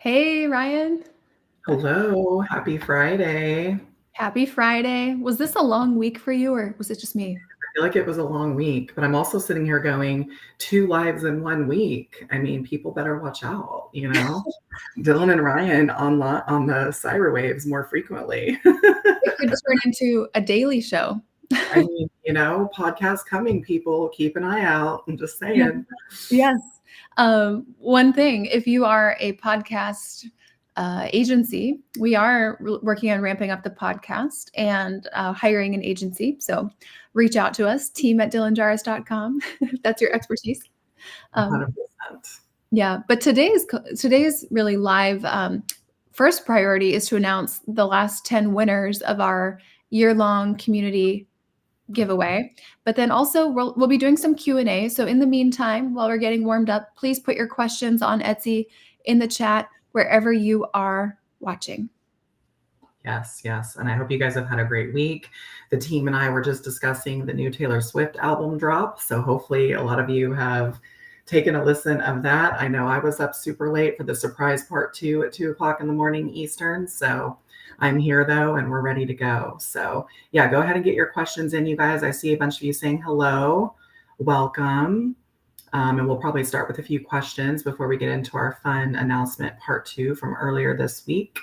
Hey, Ryan. Hello, happy Friday. Happy Friday. Was this a long week for you or was it just me? I feel like it was a long week, but I'm also sitting here going, two lives in 1 week. I mean, people better watch out, you know? Dylan and Ryan on the cyber waves more frequently. It could turn into a daily show. I mean, podcast coming, people. Keep an eye out. I'm just Yeah. saying. Yes. One thing, if you are a podcast agency, we are working on ramping up the podcast and hiring an agency. So reach out to us, team@dylanjahraus.com, if that's your expertise. Um, 100%. Yeah, but today's really live. First priority is to announce the last 10 winners of our year-long community giveaway. But then also we'll be doing some Q&A. So in the meantime, while we're getting warmed up, please put your questions on Etsy in the chat wherever you are watching. Yes, yes. And I hope you guys have had a great week. The team and I were just discussing the new Taylor Swift album drop. So hopefully a lot of you have taken a listen of that. I know I was up super late for the surprise part 2 at 2:00 in the morning Eastern. So I'm here though, and we're ready to go. So yeah, go ahead and get your questions in, you guys. I see a bunch of you saying hello. Welcome. And we'll probably start with a few questions before we get into our fun announcement part 2 from earlier this week.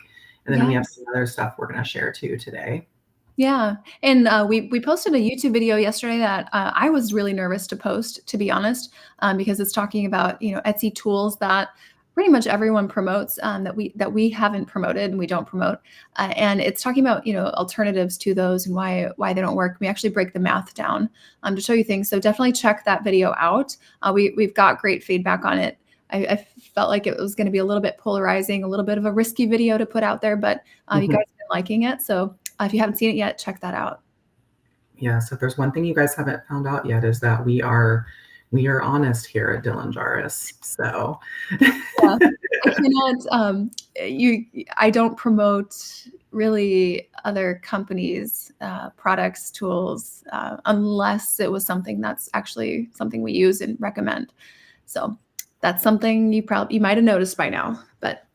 And then we have some other stuff we're going to share too today. Yeah. And we posted a YouTube video yesterday that I was really nervous to post, to be honest, because it's talking about, Etsy tools that pretty much everyone promotes that we haven't promoted and we don't promote. And it's talking about, alternatives to those and why they don't work. We actually break the math down to show you things. So definitely check that video out. We've got great feedback on it. I felt like it was going to be a little bit polarizing, a little bit of a risky video to put out there, but you guys have been liking it. So if you haven't seen it yet, check that out. Yeah. So if there's one thing you guys haven't found out yet is that we are honest here at Dylan Jahraus. So Yeah. I don't promote really other companies' products, tools, unless it was something that's actually something we use and recommend. So that's something you might have noticed by now. But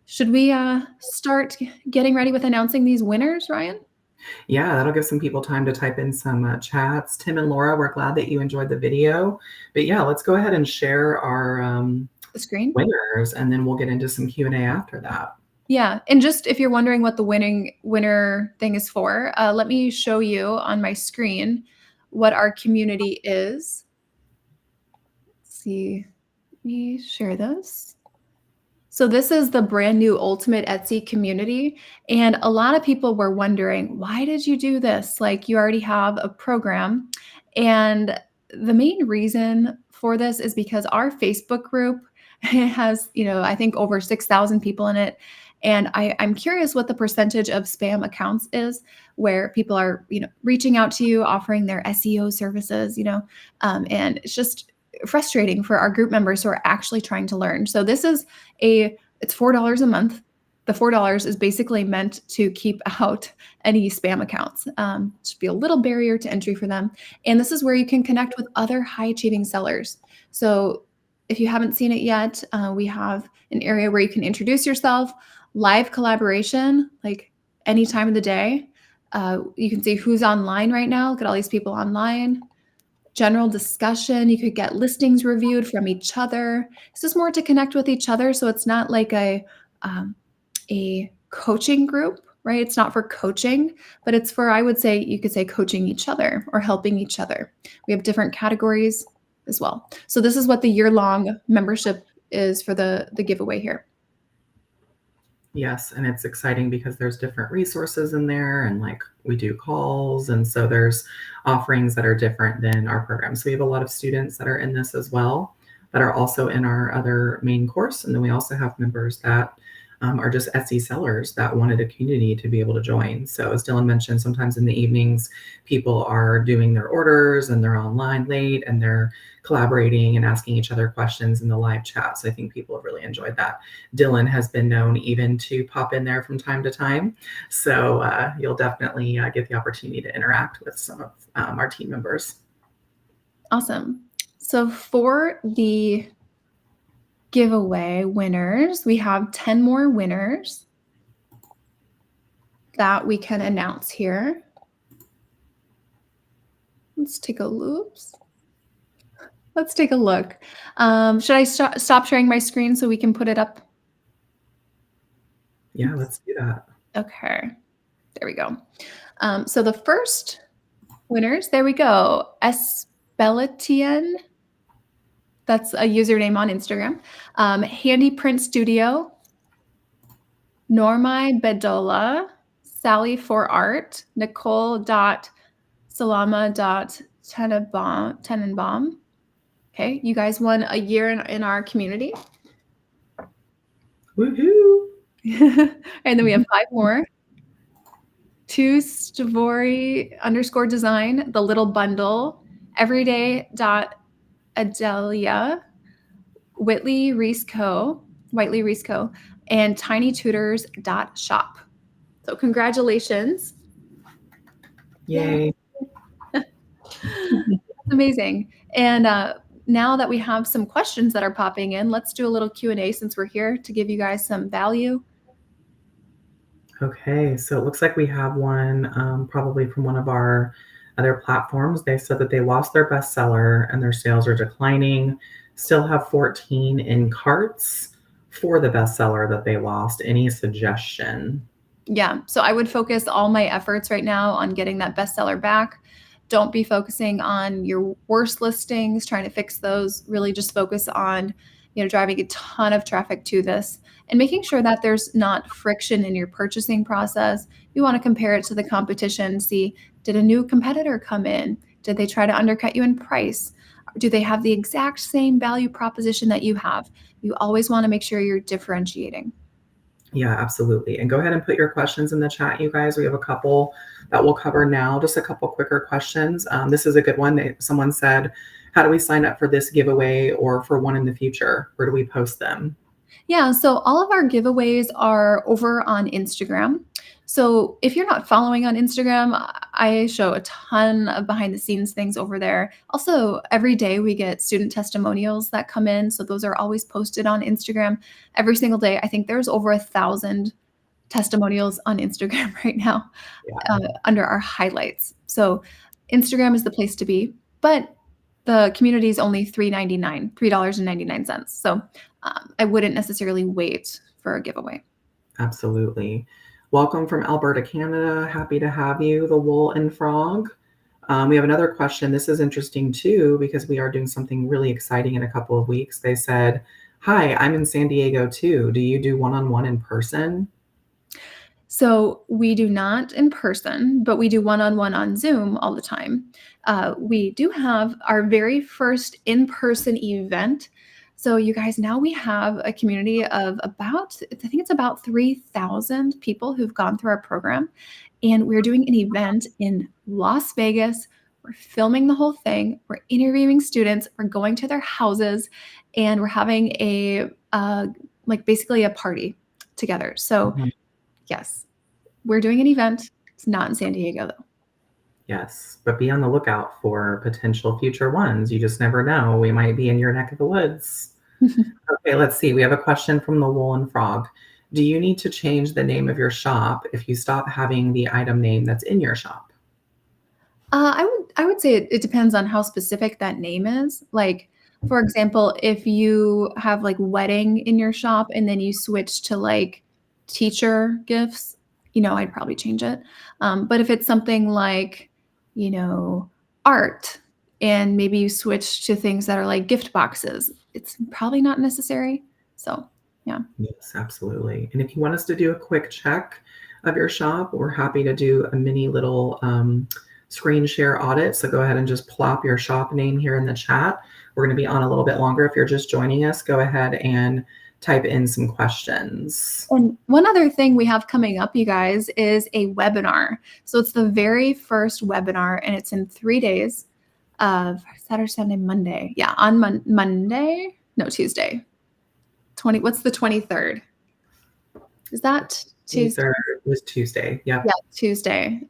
should we start getting ready with announcing these winners, Ryan? Yeah, that'll give some people time to type in some chats. Tim and Laura, we're glad that you enjoyed the video. But yeah, let's go ahead and share our the screen winners, and then we'll get into some Q&A after that. Yeah, and just if you're wondering what the winner thing is for, let me show you on my screen what our community is. Let's see, let me share this. So this is the brand new Ultimate Etsy community. And a lot of people were wondering, why did you do this? Like you already have a program. And the main reason for this is because our Facebook group has, I think over 6,000 people in it. And I'm curious what the percentage of spam accounts is where people are, reaching out to you, offering their SEO services, and it's just frustrating for our group members who are actually trying to learn. So this is it's $4 a month. The $4 is basically meant to keep out any spam accounts. It should be a little barrier to entry for them. And this is where you can connect with other high achieving sellers. So if you haven't seen it yet, we have an area where you can introduce yourself, live collaboration, like any time of the day. You can see who's online right now. Look at all these people online. General discussion. You could get listings reviewed from each other. This is more to connect with each other. So it's not like a coaching group, right? It's not for coaching, but it's for, I would say, you could say coaching each other or helping each other. We have different categories as well. So this is what the year-long membership is for the giveaway here. Yes, and it's exciting because there's different resources in there, and like we do calls, and so there's offerings that are different than our program. So we have a lot of students that are in this as well that are also in our other main course, and then we also have members that are just Etsy sellers that wanted a community to be able to join. So as Dylan mentioned, sometimes in the evenings, people are doing their orders and they're online late and they're collaborating and asking each other questions in the live chat. So I think people have really enjoyed that. Dylan has been known even to pop in there from time to time. So you'll definitely get the opportunity to interact with some of our team members. Awesome. So for the giveaway winners. We have 10 more winners that we can announce here. Let's take a look. Let's take a look. Should I stop sharing my screen so we can put it up? Yeah, let's do that. Okay, there we go. So the first winners, there we go. Espeletian, that's a username on Instagram. Handy Print Studio, Normai Bedola, Sally for Art, Nicole.salama.tenenbaum. Okay, you guys won a year in our community. Woohoo! And then we have 5 more. 2 Stavori_design, The Little Bundle, Everyday.adelia, Whitley Reese Co., and tinytutors.shop. So congratulations. Yay. That's amazing. And now that we have some questions that are popping in, let's do a little Q&A since we're here to give you guys some value. Okay, so it looks like we have one probably from one of our other platforms. They said that they lost their bestseller and their sales are declining. Still have 14 in carts for the bestseller that they lost. Any suggestion? Yeah, so I would focus all my efforts right now on getting that bestseller back. Don't be focusing on your worst listings, trying to fix those. Really just focus on, driving a ton of traffic to this and making sure that there's not friction in your purchasing process. You want to compare it to the competition, see, did a new competitor come in? Did they try to undercut you in price? Do they have the exact same value proposition that you have? You always want to make sure you're differentiating. Yeah, absolutely. And go ahead and put your questions in the chat, you guys. We have a couple that we'll cover now, just a couple quicker questions. This is a good one. Someone said, how do we sign up for this giveaway or for one in the future? Where do we post them? Yeah, so all of our giveaways are over on Instagram. So if you're not following on Instagram, I show a ton of behind the scenes things over there. Also, every day we get student testimonials that come in. So those are always posted on Instagram every single day. I think there's over 1,000 testimonials on Instagram right now under our highlights. So Instagram is the place to be, but the community is only $3.99. So I wouldn't necessarily wait for a giveaway. Absolutely. Welcome from Alberta, Canada. Happy to have you, the Wool and Frog. We have another question. This is interesting too, because we are doing something really exciting in a couple of weeks. They said, hi, I'm in San Diego too. Do you do one-on-one in person? So we do not in person, but we do one-on-one on Zoom all the time. We do have our very first in-person event. So you guys, now we have a community of I think it's about 3,000 people who've gone through our program. And we're doing an event in Las Vegas. We're filming the whole thing. We're interviewing students. We're going to their houses, and we're having basically a party together. So yes, we're doing an event. It's not in San Diego, though. Yes, but be on the lookout for potential future ones. You just never know. We might be in your neck of the woods. Okay, let's see. We have a question from the Wool and Frog. Do you need to change the name of your shop if you stop having the item name that's in your shop? I would say it depends on how specific that name is. Like, for example, if you have like wedding in your shop and then you switch to like teacher gifts, I'd probably change it. But if it's something like, art, and maybe you switch to things that are like gift boxes, it's probably not necessary. So, yeah. Yes, absolutely. And if you want us to do a quick check of your shop, we're happy to do a mini little screen share audit. So go ahead and just plop your shop name here in the chat. We're going to be on a little bit longer. If you're just joining us, go ahead and type in some questions. And one other thing we have coming up, you guys, is a webinar. So it's the very first webinar, and it's in 3 days of Saturday, Sunday, Monday. Yeah, on Monday. No, Tuesday. What's the 23rd? Is that Tuesday? 23rd was Tuesday. Yep. Yeah, Tuesday.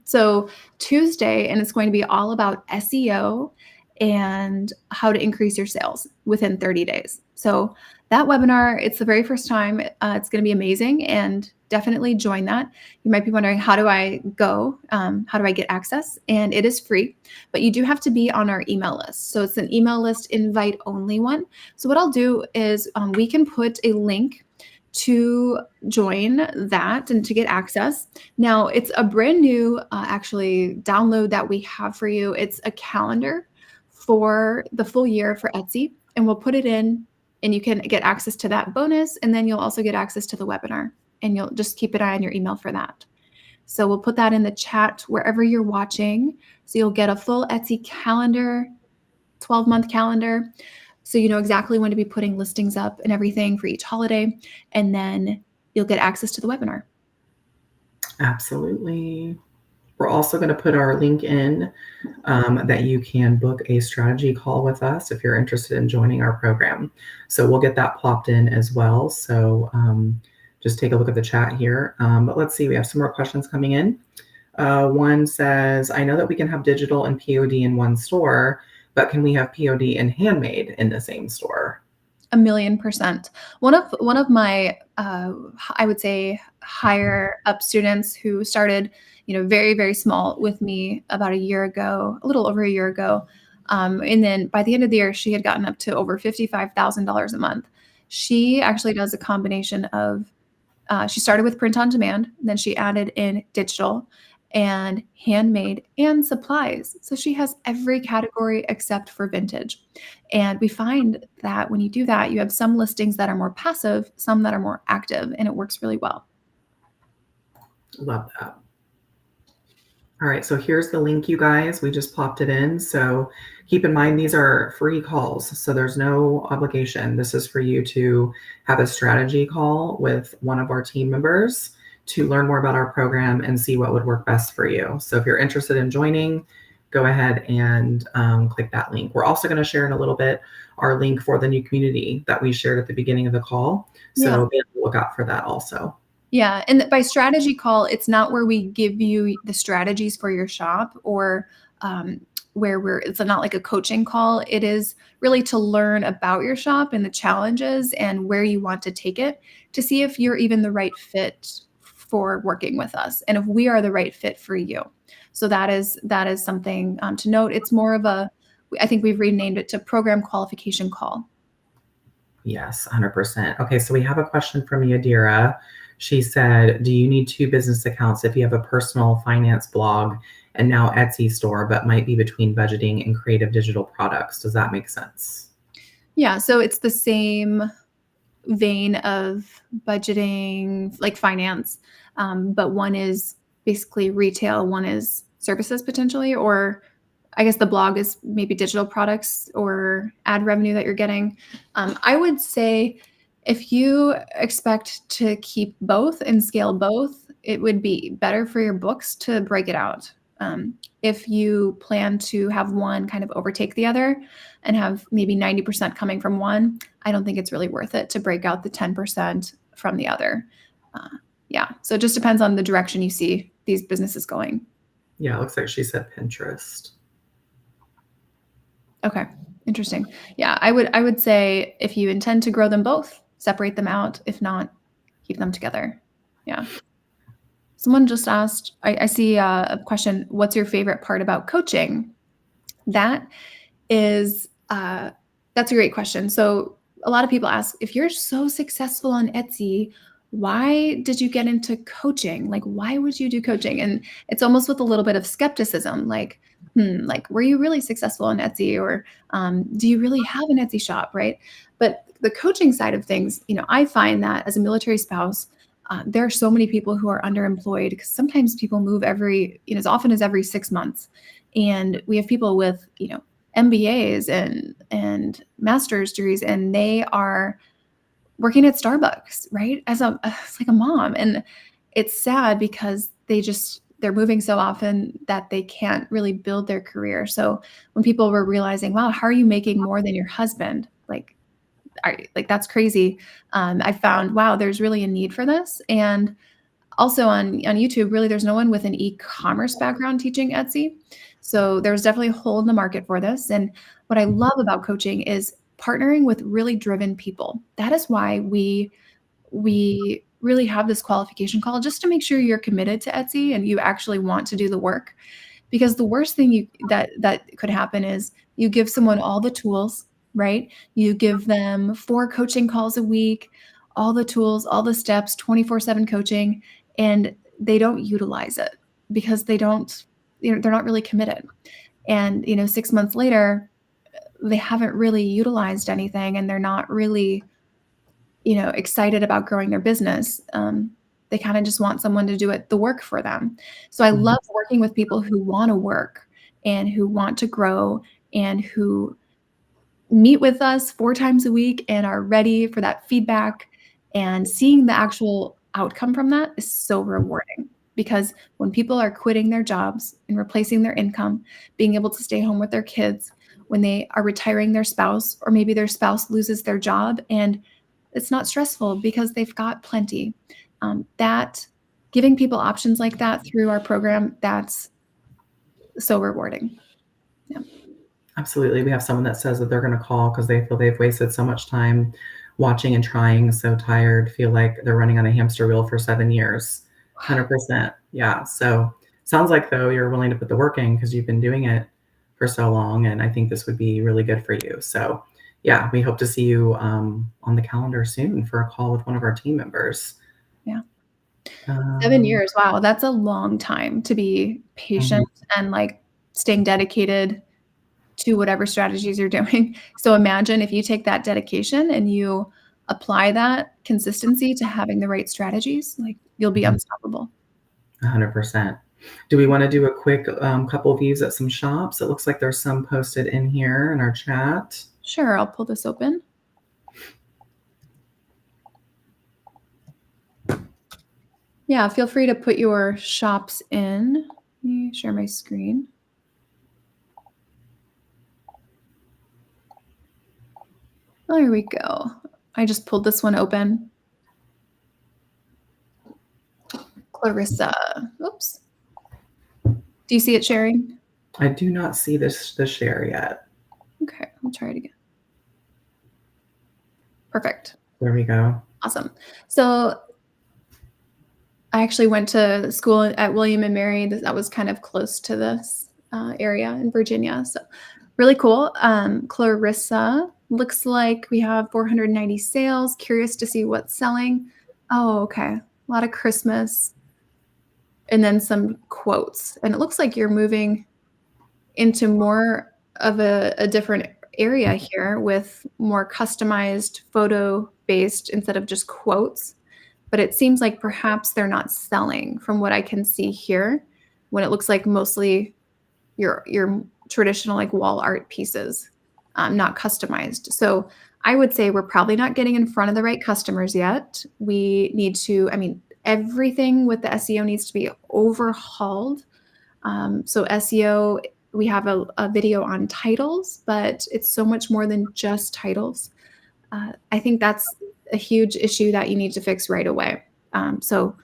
So Tuesday, and it's going to be all about SEO and how to increase your sales within 30 days. So that webinar, it's the very first time. It's going to be amazing, and definitely join that. You might be wondering, how do I go? How do I get access? And it is free, but you do have to be on our email list. So it's an email list invite only one. So what I'll do is we can put a link to join that and to get access. Now, it's a brand new actually download that we have for you. It's a calendar for the full year for Etsy, and we'll put it in, and you can get access to that bonus, and then you'll also get access to the webinar, and you'll just keep an eye on your email for that. So we'll put that in the chat wherever you're watching. So you'll get a full Etsy calendar, 12-month calendar. So you know exactly when to be putting listings up and everything for each holiday. And then you'll get access to the webinar. Absolutely. We're also going to put our link in that you can book a strategy call with us if you're interested in joining our program. So we'll get that plopped in as well. So just take a look at the chat here. But let's see, we have some more questions coming in. One says, I know that we can have digital and POD in one store, but can we have POD and handmade in the same store? 1,000,000%. One of my, I would say, higher up students who started, very, very small with me about a year ago, a little over a year ago. And then by the end of the year, she had gotten up to over $55,000 a month. She actually does a combination of, she started with print on demand, then she added in digital and handmade and supplies. So she has every category except for vintage. And we find that when you do that, you have some listings that are more passive, some that are more active, and it works really well. Love that. All right, so here's the link, you guys. We just popped it in. So keep in mind, these are free calls, so there's no obligation. This is for you to have a strategy call with one of our team members to learn more about our program and see what would work best for you. So if you're interested in joining, go ahead and click that link. We're also going to share in a little bit our link for the new community that we shared at the beginning of the call. So be on the lookout for that also. Yeah. And by strategy call, it's not where we give you the strategies for your shop or it's not like a coaching call. It is really to learn about your shop and the challenges and where you want to take it to see if you're even the right fit for working with us and if we are the right fit for you. So that is something to note. It's more of I think we've renamed it to program qualification call. Yes, 100%. Okay, so we have a question from Yadira. She said, do you need 2 business accounts if you have a personal finance blog and now Etsy store, but might be between budgeting and creative digital products? Does that make sense? Yeah, so it's the same vein of budgeting, like finance, but one is basically retail, one is services potentially, or I guess the blog is maybe digital products or ad revenue that you're getting. I would say if you expect to keep both and scale both, it would be better for your books to break it out. If you plan to have one kind of overtake the other and have maybe 90% coming from one, I don't think it's really worth it to break out the 10% from the other. So it just depends on the direction you see these businesses going. Yeah, it looks like she said Pinterest. Okay, interesting. Yeah, I would say if you intend to grow them both, separate them out. If not, keep them together. Yeah. Someone just asked, I see a question, what's your favorite part about coaching? That is, that's a great question. So a lot of people ask, if you're so successful on Etsy, why did you get into coaching? Like, why would you do coaching? And it's almost with a little bit of skepticism, like, were you really successful on Etsy, or do you really have an Etsy shop, right? But the coaching side of things, I find that as a military spouse, there are so many people who are underemployed because sometimes people move as often as every 6 months. And we have people with, MBAs and master's degrees, and they are working at Starbucks, right? It's like a mom. And it's sad because they're moving so often that they can't really build their career. So when people were realizing, wow, how are you making more than your husband? Like that's crazy. I found, wow, there's really a need for this. And also on YouTube, really, there's no one with an e-commerce background teaching Etsy. So there's definitely a hole in the market for this. And what I love about coaching is partnering with really driven people. That is why we really have this qualification call, just to make sure you're committed to Etsy and you actually want to do the work. Because the worst thing that could happen is you give someone all the tools, right? You give them 4 coaching calls a week, all the tools, all the steps, 24/7 coaching, and they don't utilize it because they're not really committed. And, 6 months later, they haven't really utilized anything and they're not really, excited about growing their business. They kind of just want someone to do the work for them. So I Mhm. love working with people who want to work and who want to grow and who meet with us 4 times a week and are ready for that feedback, and seeing the actual outcome from that is so rewarding, because when people are quitting their jobs and replacing their income, being able to stay home with their kids, when they are retiring their spouse, or maybe their spouse loses their job and it's not stressful because they've got plenty. That giving people options like that through our program, that's so rewarding. Yeah. Absolutely. We have someone that says that they're going to call because they feel they've wasted so much time watching and trying, so tired, feel like they're running on a hamster wheel for 7 years. 100%. Yeah. So sounds like though you're willing to put the work in because you've been doing it for so long. And I think this would be really good for you. So yeah, we hope to see you on the calendar soon for a call with one of our team members. Yeah. 7 Um, years, wow, that's a long time to be mhm. patient and, like, staying dedicated to whatever strategies you're doing. So imagine if you take that dedication and you apply that consistency to having the right strategies, like, you'll be Mhm. unstoppable. 100%. Do we wanna do a quick, couple views at some shops? It looks like there's some posted in here in our chat. Sure, I'll pull this open. Yeah, feel free to put your shops in. Let me share my screen. There we go. I just pulled this one open. Clarissa. Oops. Do you see it sharing? I do not see the share yet. Okay, I'll try it again. Perfect. There we go. Awesome. So I actually went to school at William and Mary. That was kind of close to this area in Virginia. So really cool. Clarissa, looks like we have 490 sales. Curious to see what's selling. Oh, okay. A lot of Christmas and then some quotes. And it looks like you're moving into more of a different area here with more customized photo based instead of just quotes. But it seems like perhaps they're not selling from what I can see here, when it looks like mostly your traditional like wall art pieces, not customized. So I would say we're probably not getting in front of the right customers yet. We need to, I mean, everything with the SEO needs to be overhauled. So SEO, we have a video on titles, but it's so much more than just titles. I think that's a huge issue that you need to fix right away. So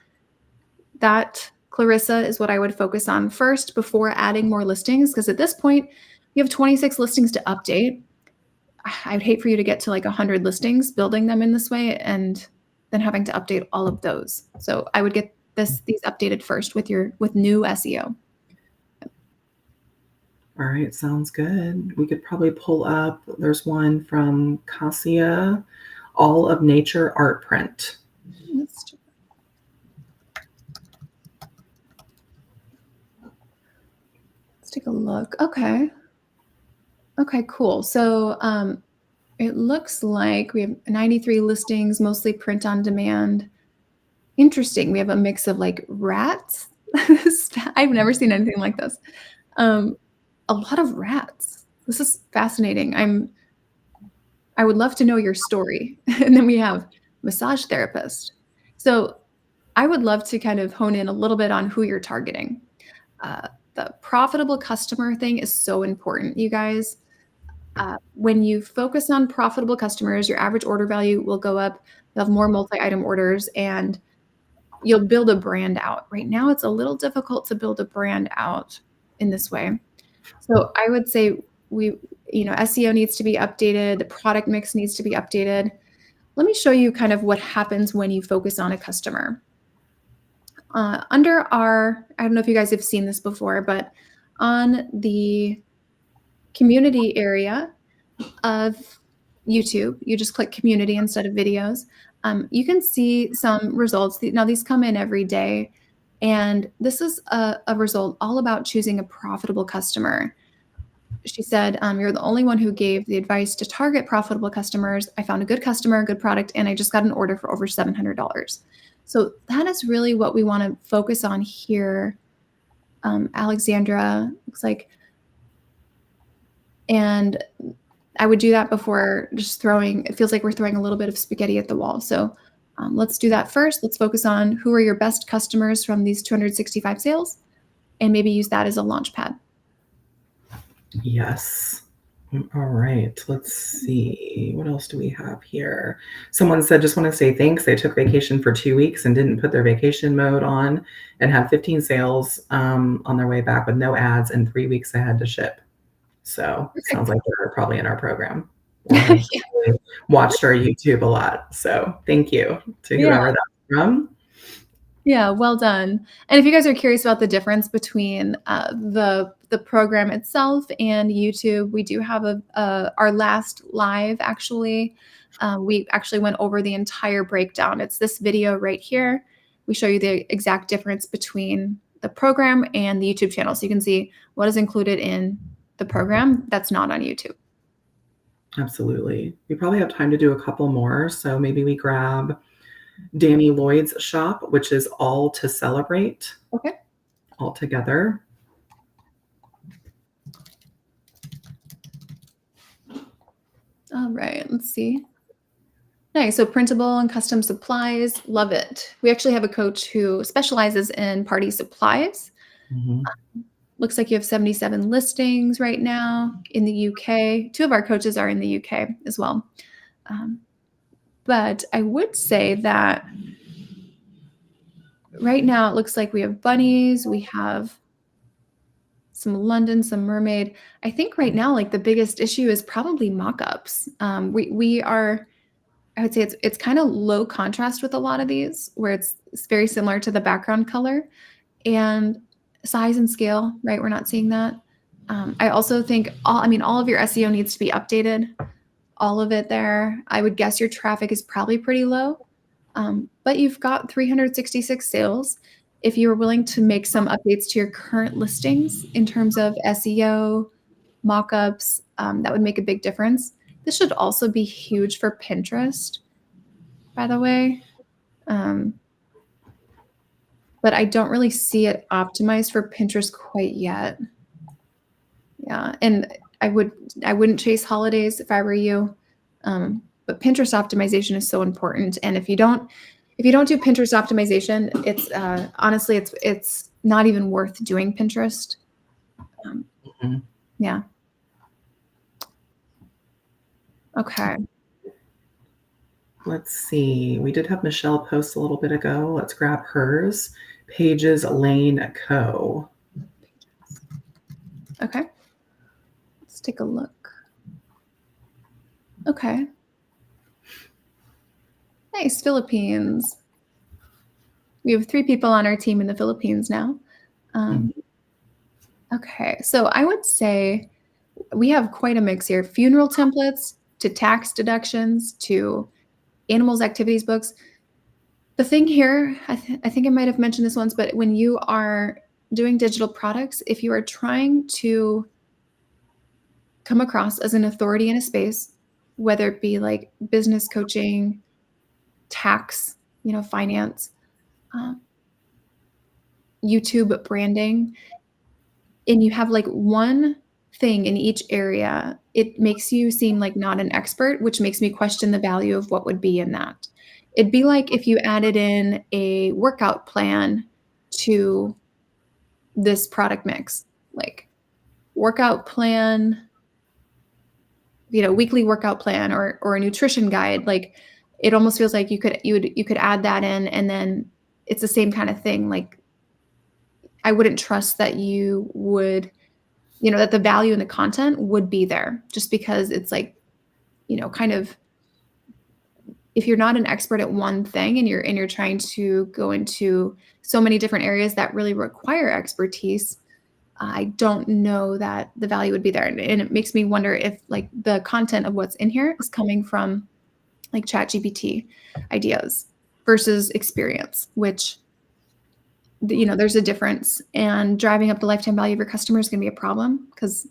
that, Clarissa, is what I would focus on first before adding more listings, because at this point, you have 26 listings to update. I would hate for you to get to like 100 listings building them in this way and then having to update all of those. So I would get these updated first with new SEO. All right, sounds good. We could probably pull up there's one from Cassia, All of Nature Art Print. Let's take a look. Okay. Okay, cool. So it looks like we have 93 listings, mostly print on demand. Interesting. We have a mix of like rats. I've never seen anything like this. Um, a lot of rats. This is fascinating. I would love to know your story. And then we have massage therapist. So I would love to kind of hone in a little bit on who you're targeting. The profitable customer thing is so important, you guys. When you focus on profitable customers, your average order value will go up. You'll have more multi-item orders and you'll build a brand out. Right now, it's a little difficult to build a brand out in this way. So I would say SEO needs to be updated. The product mix needs to be updated. Let me show you kind of what happens when you focus on a customer. I don't know if you guys have seen this before, but on the community area of YouTube, you just click community instead of videos. You can see some results. Now, these come in every day, and this is a result all about choosing a profitable customer. She said, "You're the only one who gave the advice to target profitable customers. I found a good customer, a good product, and I just got an order for over $700." So that is really what we want to focus on here. Alexandra looks like, and I would do that before just it feels like we're throwing a little bit of spaghetti at the wall. So let's do that first. Let's focus on who are your best customers from these 265 sales, and maybe use that as a launch pad. Yes. All right. Let's see. What else do we have here? Someone said, just want to say thanks. They took vacation for 2 weeks and didn't put their vacation mode on and had 15 sales on their way back with no ads and 3 weeks ahead to ship. So sounds like they're probably in our program or have watched our YouTube a lot. So thank you to whoever that's from. Yeah, well done. And if you guys are curious about the difference between the program itself and YouTube, we do have our last live actually. We actually went over the entire breakdown. It's this video right here. We show you the exact difference between the program and the YouTube channel, so you can see what is included in the program that's not on YouTube. Absolutely. We probably have time to do a couple more. So maybe we grab Danny Lloyd's shop, which is all to celebrate. Okay. All together. All right, let's see. Nice. So printable and custom supplies. Love it. We actually have a coach who specializes in party supplies. Mhm. Looks like you have 77 listings right now in the UK. 2 of our coaches are in the UK as well. But I would say that right now it looks like we have bunnies, we have some London, some mermaid. I think right now, like the biggest issue is probably mock-ups. I would say it's kind of low contrast with a lot of these, where it's very similar to the background color and size and scale, right? We're not seeing that. I also think all of your SEO needs to be updated, all of it there. I would guess your traffic is probably pretty low, but you've got 366 sales. If you were willing to make some updates to your current listings in terms of SEO, mock-ups, that would make a big difference. This should also be huge for Pinterest, by the way. But I don't really see it optimized for Pinterest quite yet. Yeah, and I wouldn't chase holidays if I were you. But Pinterest optimization is so important. And if you don't do Pinterest optimization, it's honestly it's not even worth doing Pinterest. Mhm. Yeah. Okay. Let's see. We did have Michelle post a little bit ago. Let's grab hers. Pages Lane Co. Okay. Let's take a look. Okay. Nice. Philippines. We have 3 people on our team in the Philippines now. Okay. So I would say we have quite a mix here. Funeral templates to tax deductions to animals activities books. The thing here, I think I might have mentioned this once, but when you are doing digital products, if you are trying to come across as an authority in a space, whether it be like business coaching, tax, finance, YouTube branding, and you have like one thing in each area, it makes you seem like not an expert, which makes me question the value of what would be in that. It'd be like if you added in a workout plan to this product mix, like workout plan, weekly workout plan or a nutrition guide. Like it almost feels like you could add that in, and then it's the same kind of thing. Like I wouldn't trust that you would that the value in the content would be there, just because it's like, kind of, if you're not an expert at one thing and you're trying to go into so many different areas that really require expertise, I don't know that the value would be there. And it makes me wonder if like the content of what's in here is coming from like ChatGPT ideas versus experience, which, there's a difference. And driving up the lifetime value of your customer is going to be a problem because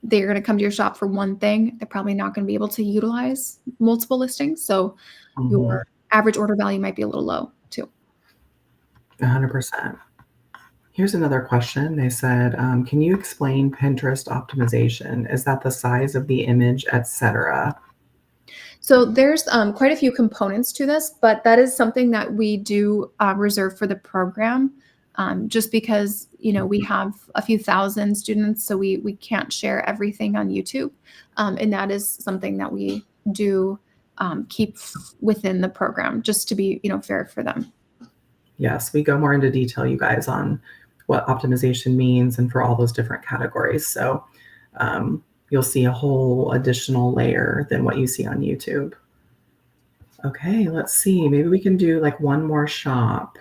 they're going to come to your shop for one thing. They're probably not going to be able to utilize multiple listings. So Mhm. your average order value might be a little low too. 100%. Here's another question. They said, can you explain Pinterest optimization? Is that the size of the image, etc.? So there's quite a few components to this, but that is something that we do reserve for the program, just because we have a few thousand students, so we can't share everything on YouTube, and that is something that we do keep within the program, just to be fair for them. Yes, we go more into detail, you guys, on what optimization means and for all those different categories. So you'll see a whole additional layer than what you see on YouTube. Okay, let's see. Maybe we can do like one more shop.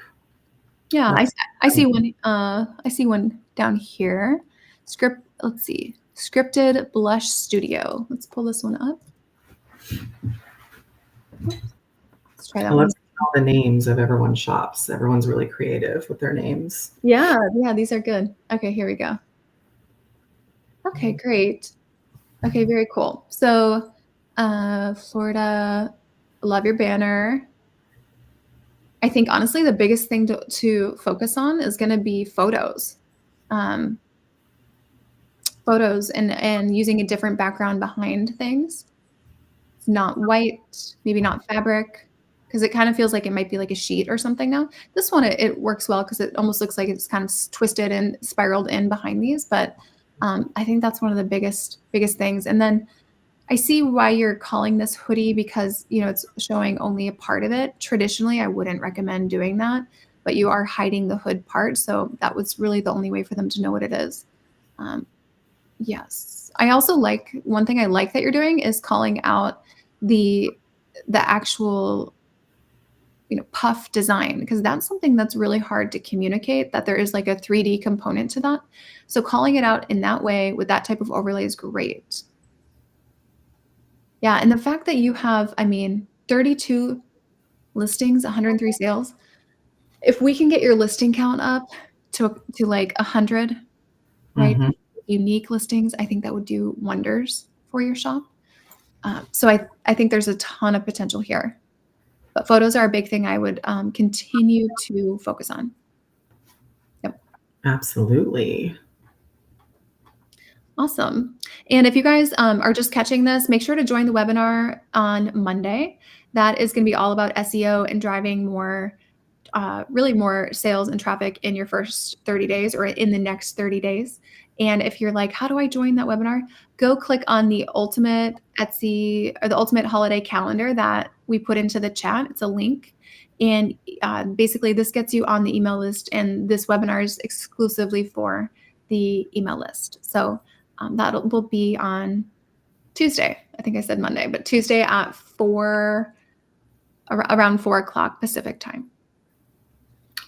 Yeah, Let's I see one. I see one down here. Let's see. Scripted Blush Studio. Let's pull this one up. Let's try that one. let's see all the names of everyone's shops. Everyone's really creative with their names. Yeah, these are good. Okay, here we go. Okay, great. Okay, very cool. So, Florida, love your banner. I think honestly, the biggest thing to focus on is going to be photos. Um, Photos and using a different background behind things. It's not white, maybe not fabric, because it kind of feels like it might be like a sheet or something now. This one, it works well because it almost looks like it's kind of twisted and spiraled in behind these. But I think that's one of the biggest things. And then I see why you're calling this hoodie, because it's showing only a part of it. Traditionally, I wouldn't recommend doing that, but you are hiding the hood part, so that was really the only way for them to know what it is. Um, yes, I also like one thing I like that you're doing is calling out the actual puff design, because that's something that's really hard to communicate, that there is like a 3D component to that. So calling it out in that way with that type of overlay is great. Yeah, and the fact that you have, 32 listings, 103 sales. If we can get your listing count up to like 100, right? Mhm. Unique listings, I think that would do wonders for your shop. So I think there's a ton of potential here. But photos are a big thing I would continue to focus on. Yep. Absolutely. Awesome. And if you guys are just catching this, make sure to join the webinar on Monday. That is going to be all about SEO and driving really more sales and traffic in your first 30 days or in the next 30 days. And if you're like, how do I join that webinar? Go click on the ultimate Etsy or the ultimate holiday calendar that we put into the chat. It's a link. And basically this gets you on the email list, and this webinar is exclusively for the email list. So that will be on Tuesday. I think I said Monday, but Tuesday at around 4 o'clock Pacific time.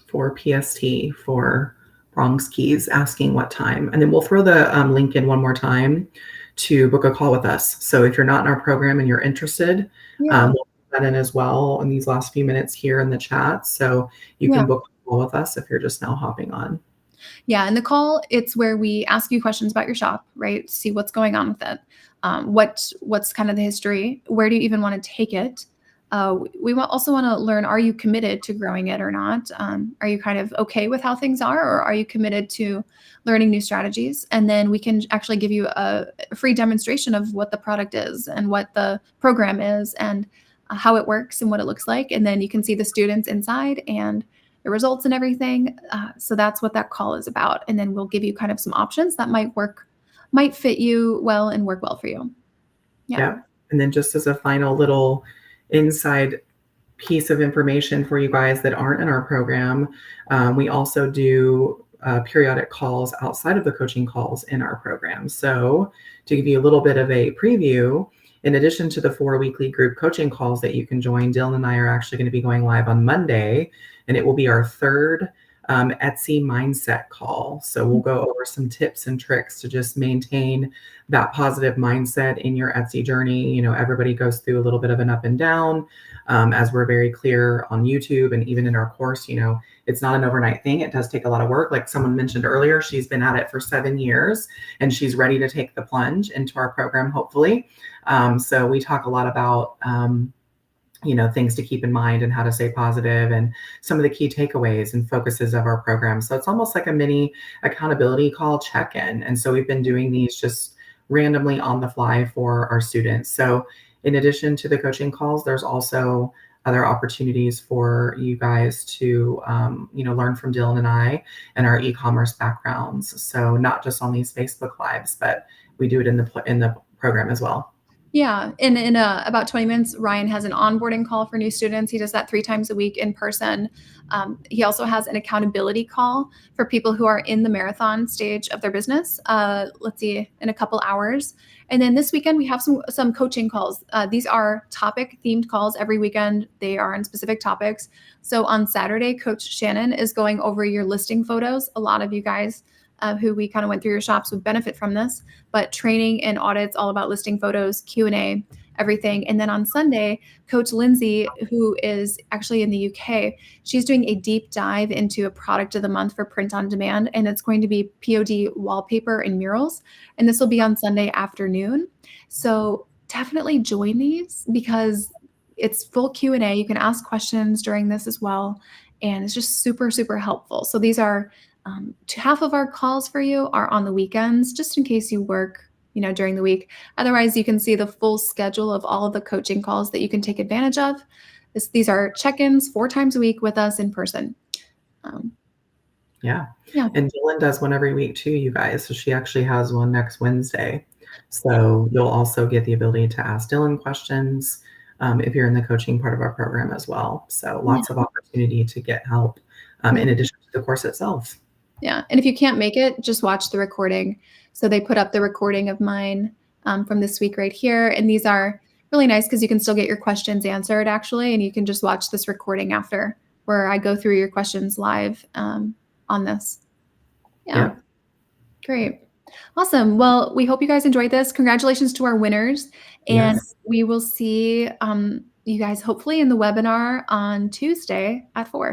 For PST, for Bronx Keys, asking what time. And then we'll throw the link in one more time to book a call with us. So if you're not in our program and you're interested, Yeah. we'll put that in as well in these last few minutes here in the chat. So you Yeah. can book a call with us if you're just now hopping on. Yeah, and the call, it's where we ask you questions about your shop, right? See what's going on with it. What's kind of the history? Where do you even want to take it? We also want to learn, are you committed to growing it or not? Are you kind of okay with how things are, or are you committed to learning new strategies? And then we can actually give you a free demonstration of what the product is and what the program is and how it works and what it looks like. And then you can see the students inside and the results and everything. So that's what that call is about. And then we'll give you kind of some options that might fit you well and work well for you. Yeah. And then just as a final little inside piece of information for you guys that aren't in our program, we also do periodic calls outside of the coaching calls in our program. So, to give you a little bit of a preview, in addition to the 4 weekly group coaching calls that you can join, Dylan and I are actually going to be going live on Monday, and it will be our third Etsy mindset call. So we'll go over some tips and tricks to just maintain that positive mindset in your Etsy journey. You know, everybody goes through a little bit of an up and down, as we're very clear on YouTube and even in our course. You know, it's not an overnight thing. It does take a lot of work. Like someone mentioned earlier, she's been at it for 7 years and she's ready to take the plunge into our program, hopefully. So we talk a lot about, you know, things to keep in mind and how to stay positive and some of the key takeaways and focuses of our program. So it's almost like a mini accountability call check-in. And so we've been doing these just randomly on the fly for our students. So in addition to the coaching calls, there's also other opportunities for you guys to, you know, learn from Dylan and I and our e-commerce backgrounds. So not just on these Facebook Lives, but we do it in the program as well. Yeah, in about 20 minutes, Ryan has an onboarding call for new students. He does that 3 times a week in person. He also has an accountability call for people who are in the marathon stage of their business. Let's see, in a couple hours. And then this weekend, we have some coaching calls. These are topic-themed calls every weekend. They are on specific topics. So on Saturday, Coach Shannon is going over your listing photos. A lot of you guys who we kind of went through your shops would benefit from this, but training and audits, all about listing photos, Q&A, everything. And then on Sunday, Coach Lindsay, who is actually in the UK, she's doing a deep dive into a product of the month for print on demand, and it's going to be POD wallpaper and murals. And this will be on Sunday afternoon. So definitely join these because it's full Q&A. You can ask questions during this as well. And it's just super, super helpful. So these are half of our calls for you are on the weekends, just in case you work, you know, during the week. Otherwise, you can see the full schedule of all of the coaching calls that you can take advantage of. These are check-ins 4 times a week with us in person. Yeah. Yeah. And Dylan does one every week too, you guys. So she actually has one next Wednesday. So you'll also get the ability to ask Dylan questions if you're in the coaching part of our program as well. So lots of opportunity to get help in addition to the course itself. Yeah. And if you can't make it, just watch the recording. So they put up the recording of mine from this week right here. And these are really nice because you can still get your questions answered actually. And you can just watch this recording after where I go through your questions live on this. Yeah. Great. Awesome. Well, we hope you guys enjoyed this. Congratulations to our winners. And we will see you guys hopefully in the webinar on Tuesday at 4.